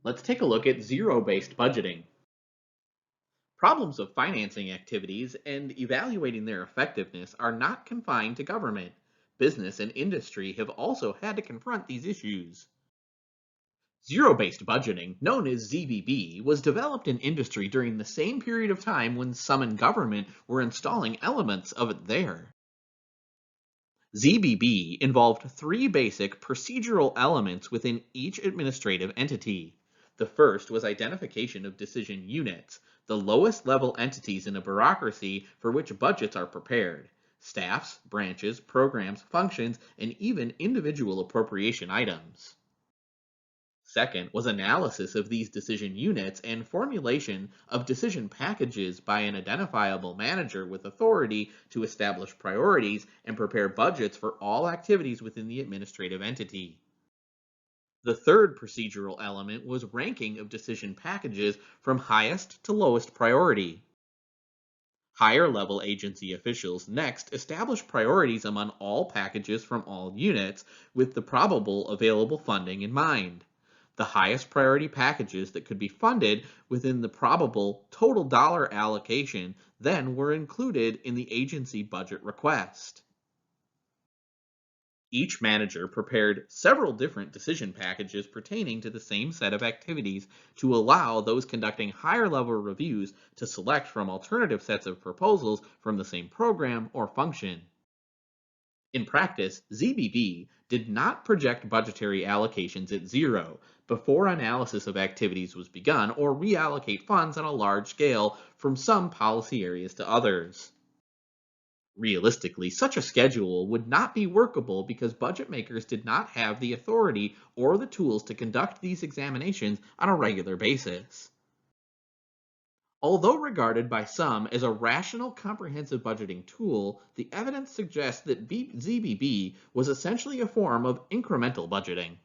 Let's take a look at zero-based budgeting. Problems of financing activities and evaluating their effectiveness are not confined to government. Business and industry have also had to confront these issues. Zero-based budgeting, known as ZBB, was developed in industry during the same period of time when some in government were installing elements of it there. ZBB involved three basic procedural elements within each administrative entity. The first was identification of decision units, the lowest level entities in a bureaucracy for which budgets are prepared. Staffs, branches, programs, functions, and even individual appropriation items. Second was analysis of these decision units and formulation of decision packages by an identifiable manager with authority to establish priorities and prepare budgets for all activities within the administrative entity. The third procedural element was ranking of decision packages from highest to lowest priority. Higher level agency officials next establish priorities among all packages from all units with the probable available funding in mind. The highest priority packages that could be funded within the probable total dollar allocation then were included in the agency budget request. Each manager prepared several different decision packages pertaining to the same set of activities to allow those conducting higher level reviews to select from alternative sets of proposals from the same program or function. In practice, ZBB did not project budgetary allocations at zero before analysis of activities was begun or reallocate funds on a large scale from some policy areas to others. Realistically, such a schedule would not be workable because budget makers did not have the authority or the tools to conduct these examinations on a regular basis. Although regarded by some as a rational comprehensive budgeting tool, the evidence suggests that ZBB was essentially a form of incremental budgeting.